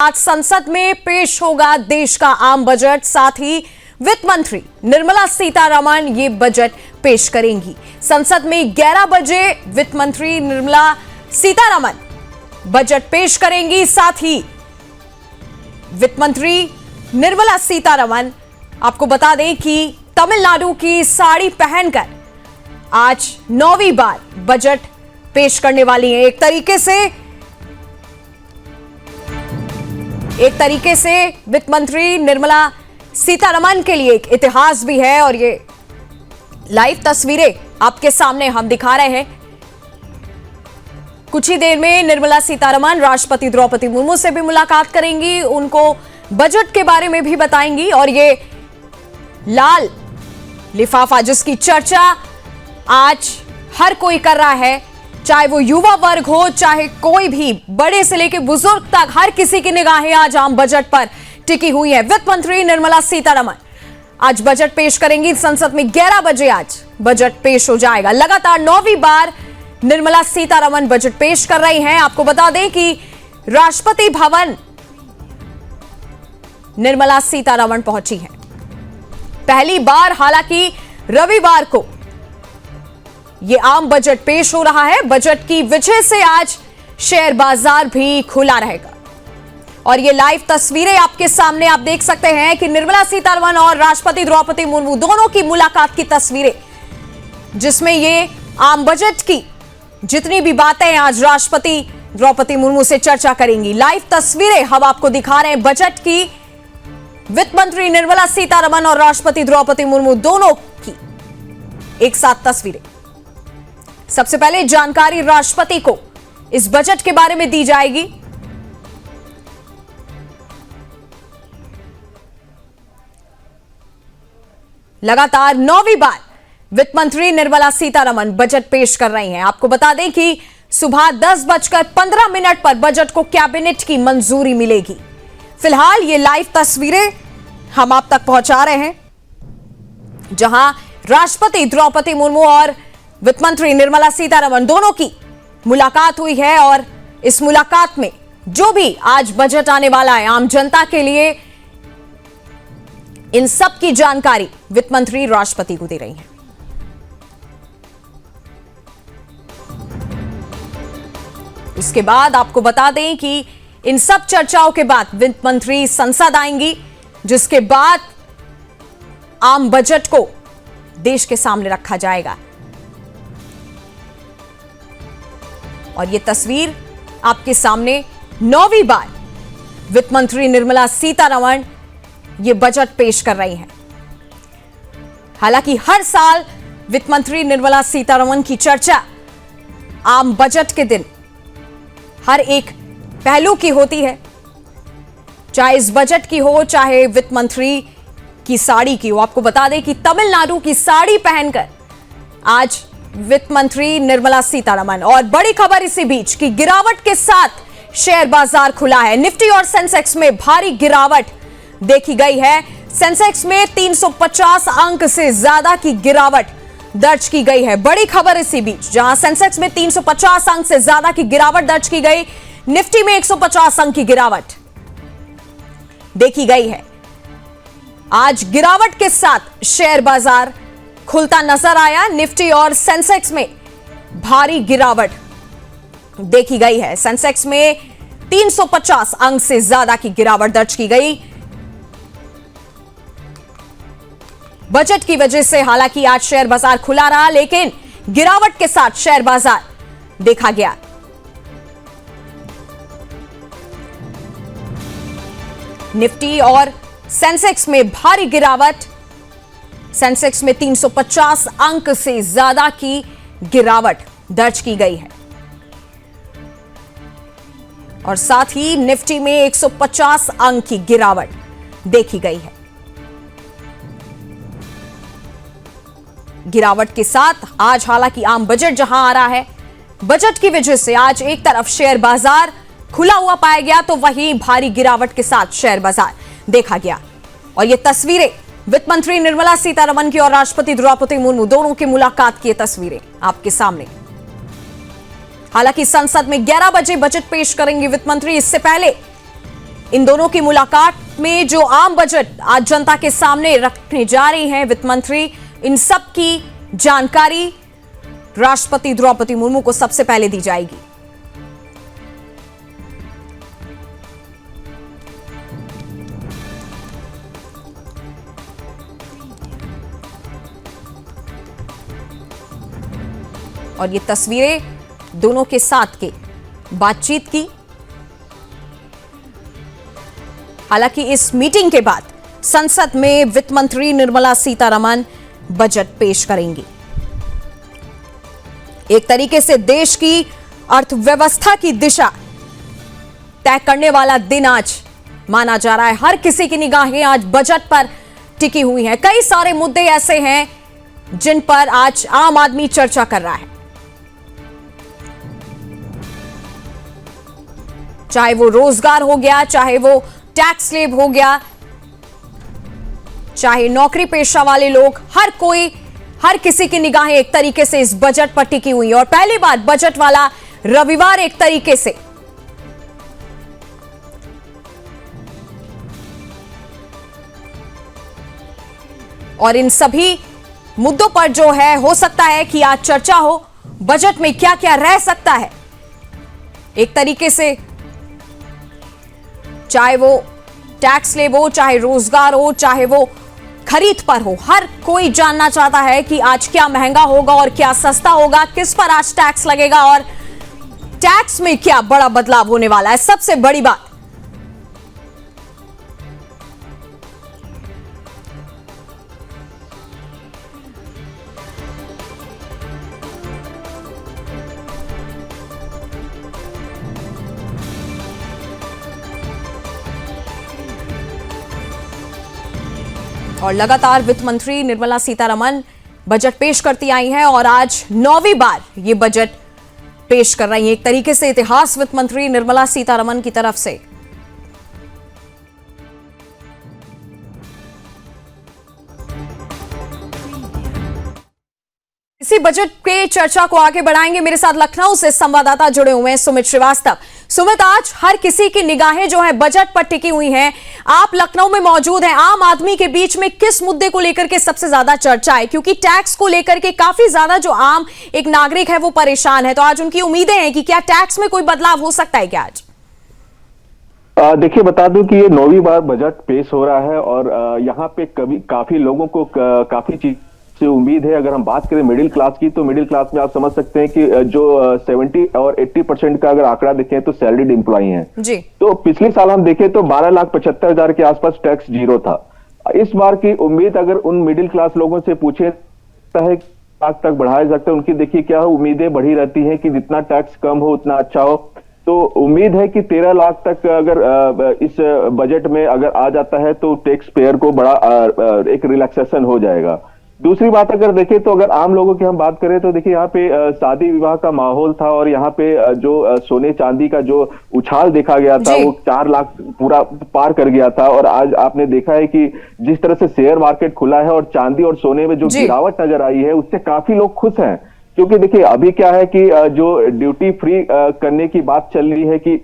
आज संसद में पेश होगा देश का आम बजट। साथ ही वित्त मंत्री निर्मला सीतारमण ये बजट पेश करेंगी। संसद में 11 बजे वित्त मंत्री निर्मला सीतारमण बजट पेश करेंगी। साथ ही वित्त मंत्री निर्मला सीतारमण आपको बता दें कि तमिलनाडु की साड़ी पहनकर आज 9वीं बार बजट पेश करने वाली हैं। एक तरीके से वित्त मंत्री निर्मला सीतारमण के लिए एक इतिहास भी है और ये लाइव तस्वीरें आपके सामने हम दिखा रहे हैं। कुछ ही देर में निर्मला सीतारमण राष्ट्रपति द्रौपदी मुर्मू से भी मुलाकात करेंगी, उनको बजट के बारे में भी बताएंगी। और ये लाल लिफाफा जिसकी चर्चा आज हर कोई कर रहा है, चाहे वो युवा वर्ग हो, चाहे कोई भी, बड़े से लेकर बुजुर्ग तक, हर किसी की निगाहें आज आम बजट पर टिकी हुई है। वित्त मंत्री निर्मला सीतारमण आज बजट पेश करेंगी। संसद में 11 बजे आज बजट पेश हो जाएगा। लगातार 9वीं बार निर्मला सीतारमण बजट पेश कर रही हैं। आपको बता दें कि राष्ट्रपति भवन निर्मला सीतारमण पहुंची हैं पहली बार। हालांकि रविवार को यह आम बजट पेश हो रहा है। बजट की वजह से आज शेयर बाजार भी खुला रहेगा और ये लाइव तस्वीरें आपके सामने आप देख सकते हैं कि निर्मला सीतारमण और राष्ट्रपति द्रौपदी मुर्मू दोनों की मुलाकात की तस्वीरें, जिसमें ये आम बजट की जितनी भी बातें आज राष्ट्रपति द्रौपदी मुर्मू से चर्चा करेंगी। लाइव तस्वीरें हम आपको दिखा रहे हैं बजट की। वित्त मंत्री निर्मला सीतारमण और राष्ट्रपति द्रौपदी मुर्मू दोनों की एक साथ तस्वीरें। सबसे पहले जानकारी राष्ट्रपति को इस बजट के बारे में दी जाएगी। लगातार 9वीं बार वित्त मंत्री निर्मला सीतारमण बजट पेश कर रही हैं। आपको बता दें कि सुबह 10:15 पर बजट को कैबिनेट की मंजूरी मिलेगी। फिलहाल ये लाइव तस्वीरें हम आप तक पहुंचा रहे हैं, जहां राष्ट्रपति द्रौपदी मुर्मू और वित्त मंत्री निर्मला सीतारमण दोनों की मुलाकात हुई है। और इस मुलाकात में जो भी आज बजट आने वाला है आम जनता के लिए, इन सब की जानकारी वित्त मंत्री राष्ट्रपति को दे रही हैं। इसके बाद आपको बता दें कि इन सब चर्चाओं के बाद वित्त मंत्री संसद आएंगी, जिसके बाद आम बजट को देश के सामने रखा जाएगा। और यह तस्वीर आपके सामने 9वीं बार वित्त मंत्री निर्मला सीतारमण ये बजट पेश कर रही हैं। हालांकि हर साल वित्त मंत्री निर्मला सीतारमण की चर्चा आम बजट के दिन हर एक पहलू की होती है, चाहे इस बजट की हो, चाहे वित्त मंत्री की साड़ी की हो। आपको बता दें कि तमिलनाडु की साड़ी पहनकर आज वित्त मंत्री निर्मला सीतारमण। और बड़ी खबर इसी बीच की गिरावट के साथ शेयर बाजार खुला है। निफ्टी और सेंसेक्स में भारी गिरावट देखी गई है। सेंसेक्स में 350 अंक से ज्यादा की गिरावट दर्ज की गई है। बड़ी खबर इसी बीच, जहां सेंसेक्स में 350 अंक से ज्यादा की गिरावट दर्ज की गई, निफ्टी में 150 अंक की गिरावट देखी गई है। आज गिरावट के साथ शेयर बाजार खुलता नजर आया। निफ्टी और सेंसेक्स में भारी गिरावट देखी गई है। सेंसेक्स में 350 अंक से ज्यादा की गिरावट दर्ज की गई। बजट की वजह से हालांकि आज शेयर बाजार खुला रहा, लेकिन गिरावट के साथ शेयर बाजार देखा गया। निफ्टी और सेंसेक्स में भारी गिरावट। सेंसेक्स में 350 अंक से ज्यादा की गिरावट दर्ज की गई है और साथ ही निफ्टी में 150 अंक की गिरावट देखी गई है। गिरावट के साथ आज हालांकि आम बजट जहां आ रहा है, बजट की वजह से आज एक तरफ शेयर बाजार खुला हुआ पाया गया, तो वहीं भारी गिरावट के साथ शेयर बाजार देखा गया। और ये तस्वीरें वित्त मंत्री निर्मला सीतारमण की और राष्ट्रपति द्रौपदी मुर्मू दोनों की मुलाकात की तस्वीरें आपके सामने। हालांकि संसद में 11 बजे बजट पेश करेंगे वित्त मंत्री। इससे पहले इन दोनों की मुलाकात में जो आम बजट आज जनता के सामने रखने जा रही हैं वित्त मंत्री, इन सब की जानकारी राष्ट्रपति द्रौपदी मुर्मू को सबसे पहले दी जाएगी। और ये तस्वीरें दोनों के साथ के बातचीत की। हालांकि इस मीटिंग के बाद संसद में वित्त मंत्री निर्मला सीतारमण बजट पेश करेंगी। एक तरीके से देश की अर्थव्यवस्था की दिशा तय करने वाला दिन आज माना जा रहा है। हर किसी की निगाहें आज बजट पर टिकी हुई हैं। कई सारे मुद्दे ऐसे हैं जिन पर आज आम आदमी चर्चा कर रहा है, चाहे वो रोजगार हो गया, चाहे वो टैक्स स्लेब हो गया, चाहे नौकरी पेशा वाले लोग, हर किसी की निगाहें एक तरीके से इस बजट पर टिकी हुई है। और पहली बार बजट वाला रविवार एक तरीके से और इन सभी मुद्दों पर जो है हो सकता है कि आज चर्चा हो बजट में क्या क्या रह सकता है। एक तरीके से चाहे वो टैक्स स्लेब हो, चाहे रोजगार हो, चाहे वो खरीद पर हो, हर कोई जानना चाहता है कि आज क्या महंगा होगा और क्या सस्ता होगा, किस पर आज टैक्स लगेगा और टैक्स में क्या बड़ा बदलाव होने वाला है। सबसे बड़ी बात और लगातार वित्त मंत्री निर्मला सीतारमण बजट पेश करती आई हैं और आज 9वीं बार ये बजट पेश कर रही हैं। एक तरीके से इतिहास वित्त मंत्री निर्मला सीतारमण की तरफ से। इसी बजट के चर्चा को आगे बढ़ाएंगे। मेरे साथ लखनऊ से संवाददाता जुड़े हुए हैं सुमित श्रीवास्तव। सुमित, आज हर किसी की निगाहें जो है बजट पर टिकी हुई हैं। आप लखनऊ में मौजूद हैं। आम आदमी के बीच में किस मुद्दे को लेकर के सबसे ज्यादा चर्चा है? क्योंकि टैक्स को लेकर के काफी ज्यादा जो आम एक नागरिक है वो परेशान है, तो आज उनकी उम्मीदें हैं कि क्या टैक्स में कोई बदलाव हो सकता है क्या आज? देखिए, बता दूं कि ये 9वीं बार बजट पेश हो रहा है और यहाँ पे काफी लोगों को काफी चीज से उम्मीद है। अगर हम बात करें मिडिल क्लास की, तो मिडिल क्लास में आप समझ सकते हैं कि जो 70 और 80% का अगर आंकड़ा देखें तो सैलरीड एम्प्लॉय हैं जी। तो पिछले साल हम देखें तो 12,75,000 के आसपास टैक्स जीरो था। इस बार की उम्मीद अगर उन मिडिल क्लास लोगों से पूछे है लाख तक बढ़ाया सकता है, उनकी देखिए क्या उम्मीदें बढ़ी रहती हैं कि जितना टैक्स कम हो उतना अच्छा हो। तो उम्मीद है कि 13 लाख तक अगर इस बजट में अगर आ जाता है तो टैक्स पेयर को बड़ा एक रिलैक्सेशन हो जाएगा। दूसरी बात अगर देखें तो अगर आम लोगों की हम बात करें तो देखिए यहाँ पे शादी विवाह का माहौल था और यहाँ पे जो सोने चांदी का जो उछाल देखा गया था वो 4 लाख पूरा पार कर गया था। और आज आपने देखा है कि जिस तरह से शेयर मार्केट खुला है और चांदी और सोने में जो गिरावट नजर आई है उससे काफी लोग खुश हैं। क्योंकि देखिए अभी क्या है कि जो ड्यूटी फ्री करने की बात चल रही है कि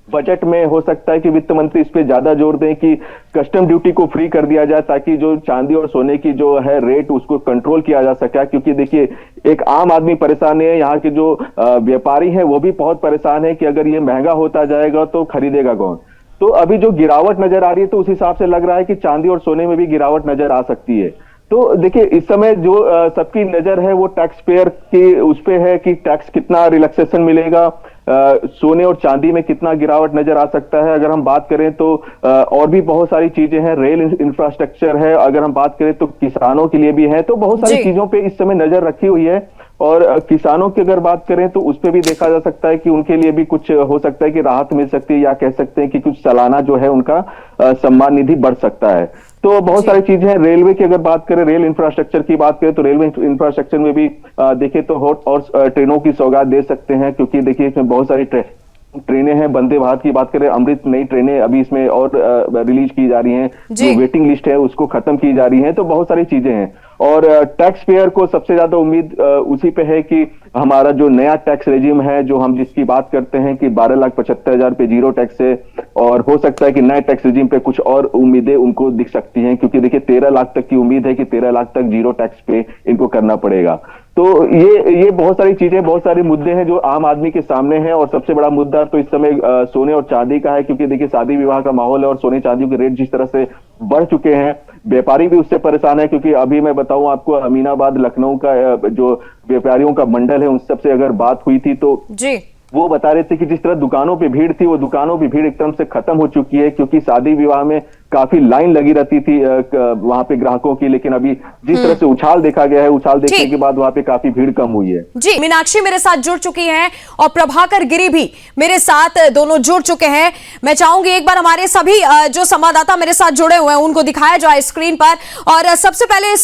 बजट में हो सकता है कि वित्त मंत्री इस पे ज्यादा जोर दें कि कस्टम ड्यूटी को फ्री कर दिया जाए ताकि जो चांदी और सोने की जो है रेट उसको कंट्रोल किया जा सके। क्योंकि देखिए एक आम आदमी परेशान है, यहाँ के जो व्यापारी हैं वो भी बहुत परेशान है कि अगर ये महंगा होता जाएगा तो खरीदेगा कौन। तो अभी जो गिरावट नजर आ रही है तो उस हिसाब से लग रहा है कि चांदी और सोने में भी गिरावट नजर आ सकती है। तो देखिए इस समय जो सबकी नजर है वो टैक्स पेयर की उस पे है कि टैक्स कितना रिलैक्सेशन मिलेगा, सोने और चांदी में कितना गिरावट नजर आ सकता है। अगर हम बात करें तो और भी बहुत सारी चीजें हैं, रेल इंफ्रास्ट्रक्चर है, अगर हम बात करें तो किसानों के लिए भी है। तो बहुत सारी चीजों पे इस समय नजर रखी हुई है। और किसानों की अगर बात करें तो उस पर भी देखा जा सकता है कि उनके लिए भी कुछ हो सकता है कि राहत मिल सकती है, या कह सकते हैं कि कुछ सालाना जो है उनका सम्मान निधि बढ़ सकता है। तो बहुत सारी चीजें हैं। रेलवे की अगर बात करें, रेल इंफ्रास्ट्रक्चर की बात करें तो रेलवे इंफ्रास्ट्रक्चर में भी देखें तो हॉट और ट्रेनों की सौगात दे सकते हैं। क्योंकि देखिए इसमें बहुत सारी ट्रेनें हैं। वंदे भारत की बात करें, अमृत नई ट्रेनें अभी इसमें और रिलीज की जा रही हैं, जो वेटिंग लिस्ट है उसको खत्म की जा रही है। तो बहुत सारी चीजें हैं। और टैक्स पेयर को सबसे ज्यादा उम्मीद उसी पे है कि हमारा जो नया टैक्स रेजिम है, जो हम जिसकी बात करते हैं कि 12,75,000 पे जीरो टैक्स है, और हो सकता है कि नए टैक्स रेजिम पे कुछ और उम्मीदें उनको दिख सकती हैं, क्योंकि देखिए 13 लाख तक की उम्मीद है कि 13 लाख तक जीरो टैक्स पे इनको करना पड़ेगा। तो ये बहुत सारी चीजें, बहुत सारे मुद्दे हैं जो आम आदमी के सामने हैं। और सबसे बड़ा मुद्दा तो इस समय सोने और चांदी का है, क्योंकि देखिए शादी विवाह का माहौल है और सोने चांदी के रेट जिस तरह से बढ़ चुके हैं, व्यापारी भी उससे परेशान है। क्योंकि अभी मैं बताऊं आपको, अमीनाबाद लखनऊ का जो व्यापारियों का मंडल है, उन सबसे अगर बात हुई थी तो जी वो बता रहे थे कि जिस तरह दुकानों पे भीड़ थी, वो दुकानों पे भीड़ एकदम से खत्म हो चुकी है, क्योंकि शादी विवाह में काफी लाइन लगी रहती थी वहां पे ग्राहकों की। लेकिन अभी जिस तरह से उछाल देखा गया है, उछाल देखने के बाद वहां पे काफी भीड़ कम हुई है। जी, मीनाक्षी मेरे साथ जुड़ चुकी हैं और प्रभाकर गिरी भी मेरे साथ, दोनों जुड़ चुके हैं। मैं चाहूंगी एक बार हमारे सभी जो संवाददाता मेरे साथ जुड़े हुए हैं उनको दिखाया जाए स्क्रीन पर। और सबसे पहले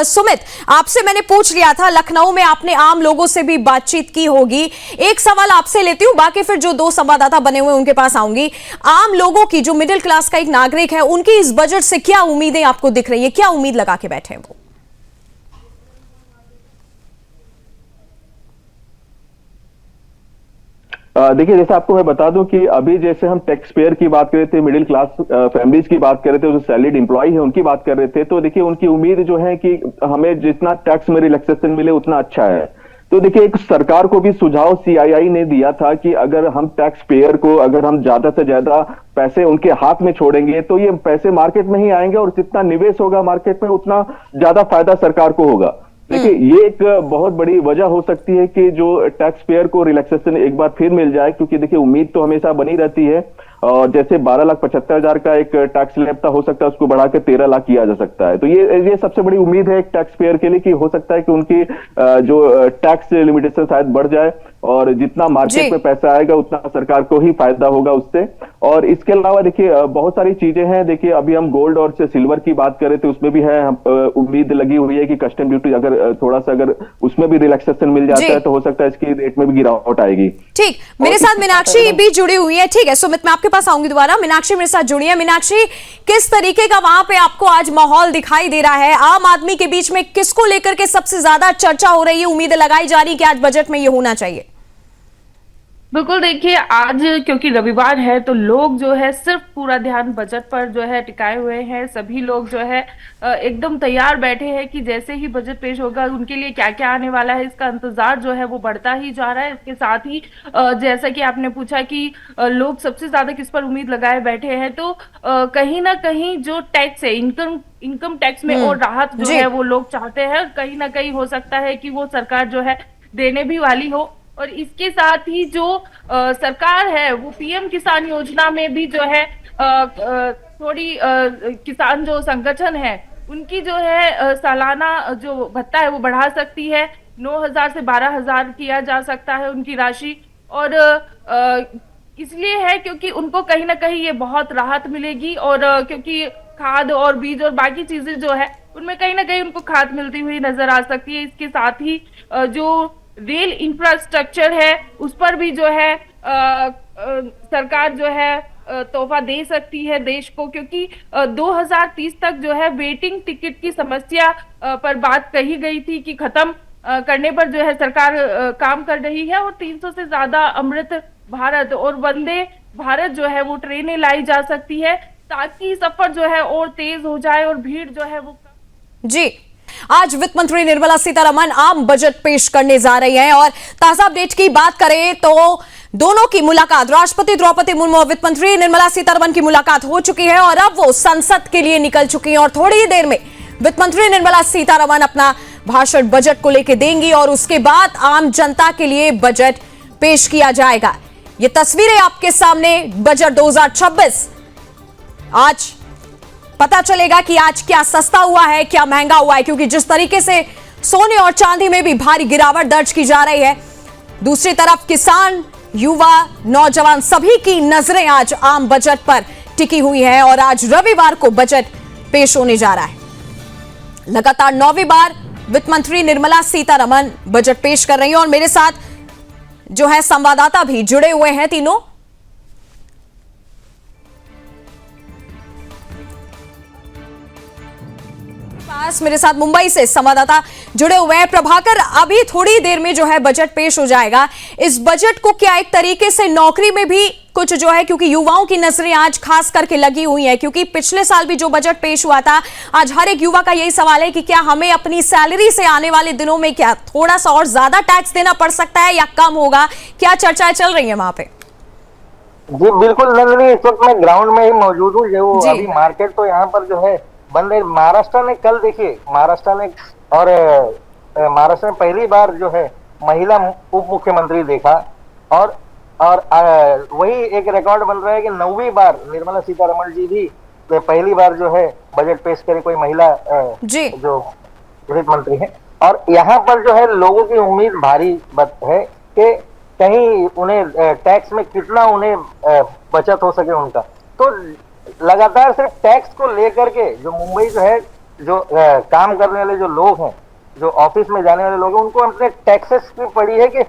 सुमित, आपसे मैंने पूछ लिया था, लखनऊ में आपने आम लोगों से भी बातचीत की होगी। एक सवाल आपसे लेती हूं, बाकी फिर जो दो संवाददाता बने हुए उनके पास आऊंगी। आम लोगों की, जो मिडिल क्लास का एक नागरिक है, उनकी इस बजट से क्या उम्मीदें आपको दिख रही है? क्या उम्मीद लगा के बैठे हैं वो? देखिए, जैसे आपको मैं बता दूं कि अभी जैसे हम टैक्स पेयर की बात कर रहे थे, मिडिल क्लास फैमिलीज की बात कर रहे थे, जो सैलरीड एम्प्लॉय है उनकी बात कर रहे थे, तो देखिए उनकी उम्मीद जो है कि हमें जितना टैक्स में रिलैक्सेशन मिले उतना अच्छा है। तो देखिए, एक सरकार को भी सुझाव सीआईआई ने दिया था कि अगर हम टैक्स पेयर को, अगर हम ज्यादा से ज्यादा पैसे उनके हाथ में छोड़ेंगे तो ये पैसे मार्केट में ही आएंगे, और जितना निवेश होगा मार्केट में उतना ज्यादा फायदा सरकार को होगा। देखिए, ये एक बहुत बड़ी वजह हो सकती है कि जो टैक्स पेयर को रिलैक्सेशन एक बार फिर मिल जाए, क्योंकि देखिए उम्मीद तो हमेशा बनी रहती है। और जैसे 12,75,000 का एक टैक्स स्लैब था, हो सकता है उसको बढ़ा के 13 लाख किया जा सकता है। तो ये सबसे बड़ी उम्मीद है एक टैक्स पेयर के लिए, कि हो सकता है कि उनकी जो टैक्स लिमिटेशन शायद बढ़ जाए, और जितना मार्केट में पैसा आएगा उतना सरकार को ही फायदा होगा उससे। और इसके अलावा देखिए बहुत सारी चीजें हैं। देखिए, अभी हम गोल्ड और सिल्वर की बात करें तो उसमें भी है उम्मीद लगी हुई है कि कस्टम ड्यूटी अगर थोड़ा सा अगर उसमें भी रिलैक्सेशन मिल जाता है तो हो सकता है इसकी रेट में भी गिरावट आएगी। ठीक, मेरे साथ मीनाक्षी भी जुड़ी हुई है। ठीक है सुमित, मैं आपके पास आऊंगी दोबारा। मीनाक्षी मेरे साथ जुड़ी है। मीनाक्षी, किस तरीके का वहां पे आपको आज माहौल दिखाई दे रहा है? आम आदमी के बीच में किसको लेकर के सबसे ज्यादा चर्चा हो रही है, उम्मीदें लगाई जा रही कि आज बजट में ये होना चाहिए? बिल्कुल, देखिए आज क्योंकि रविवार है तो लोग जो है सिर्फ पूरा ध्यान बजट पर जो है टिकाए हुए हैं। सभी लोग जो है एकदम तैयार बैठे हैं कि जैसे ही बजट पेश होगा उनके लिए क्या क्या आने वाला है, इसका इंतजार जो है वो बढ़ता ही जा रहा है। इसके साथ ही जैसा कि आपने पूछा कि लोग सबसे ज्यादा किस पर उम्मीद लगाए बैठे हैं, तो कहीं ना कहीं जो टैक्स है, इनकम टैक्स में और राहत जो है वो लोग चाहते हैं। कहीं ना कहीं हो सकता है कि वो सरकार जो है देने भी वाली हो। और इसके साथ ही जो सरकार है वो पीएम किसान योजना में भी जो है थोड़ी किसान जो संगठन है उनकी जो है सालाना जो भत्ता है वो बढ़ा सकती है। 9,000 से 12,000 किया जा सकता है उनकी राशि। और इसलिए है क्योंकि उनको कहीं ना कहीं ये बहुत राहत मिलेगी। और क्योंकि खाद और बीज और बाकी चीजें जो है उनमें कहीं ना कहीं उनको खाद मिलती हुई नजर आ सकती है। इसके साथ ही जो रेल इंफ्रास्ट्रक्चर है उस पर भी जो है सरकार जो है तोहफा दे सकती है देश को, क्योंकि 2030 तक जो है वेटिंग टिकट की समस्या पर बात कही गई थी कि खत्म करने पर जो है सरकार काम कर रही है। और 300 से ज्यादा अमृत भारत और वंदे भारत जो है वो ट्रेनें लाई जा सकती है, ताकि सफर जो है और तेज हो जाए और भीड़ जो है वो। जी, आज वित्त मंत्री निर्मला सीतारमण आम बजट पेश करने जा रही हैं। और ताजा अपडेट की बात करें तो दोनों की मुलाकात, राष्ट्रपति द्रौपदी मुर्मू और वित्त मंत्री निर्मला सीतारमण की मुलाकात हो चुकी है और अब वो संसद के लिए निकल चुकी हैं। और थोड़ी ही देर में वित्त मंत्री निर्मला सीतारमण अपना भाषण बजट को लेकर देंगी और उसके बाद आम जनता के लिए बजट पेश किया जाएगा। ये तस्वीरें आपके सामने, बजट 2026। आज पता चलेगा कि आज क्या सस्ता हुआ है, क्या महंगा हुआ है, क्योंकि जिस तरीके से सोने और चांदी में भी भारी गिरावट दर्ज की जा रही है, दूसरी तरफ किसान, युवा, नौजवान सभी की नजरें आज आम बजट पर टिकी हुई है। और आज रविवार को बजट पेश होने जा रहा है। लगातार 9वीं बार वित्त मंत्री निर्मला सीतारमण बजट पेश कर रही हैं और मेरे साथ जो है संवाददाता भी जुड़े हुए हैं तीनों। मेरे साथ मुंबई से संवाददाता जुड़े हुए हैं। प्रभाकर, अभी थोड़ी देर में जो है बजट पेश हो जाएगा। इस बजट को क्या एक तरीके से नौकरी में भी कुछ जो है, क्योंकि युवाओं की नजरें आज खास करके लगी हुई हैं, क्योंकि पिछले साल भी जो बजट पेश हुआ था, आज हर एक युवा का यही सवाल है कि क्या हमें अपनी सैलरी से आने वाले दिनों में क्या थोड़ा सा और ज्यादा टैक्स देना पड़ सकता है या कम होगा? क्या चर्चाएं चल रही है वहां पे? जी बिल्कुल नंदिनी, इस वक्त मैं ग्राउंड में ही मौजूद हूँ। जो अभी मार्केट तो यहाँ पर जो है बंद है। महाराष्ट्र ने कल देखिए, महाराष्ट्र में पहली बार जो है महिला उप मुख्यमंत्री देखा और वही एक रिकॉर्ड बन रहा है कि 9वीं बार निर्मला सीतारमण जी भी पहली बार जो है बजट पेश करे कोई महिला जो वित्त मंत्री है। और यहाँ पर जो है लोगों की उम्मीद भारी है कि कहीं उन्हें टैक्स में कितना उन्हें बचत हो सके उनका। तो लगातार सिर्फ टैक्स को लेकर के जो मुंबई जो है, जो काम करने वाले जो लोग हैं, जो ऑफिस में जाने वाले लोग हैं, उनको अपने टैक्सेस की पड़ी है कि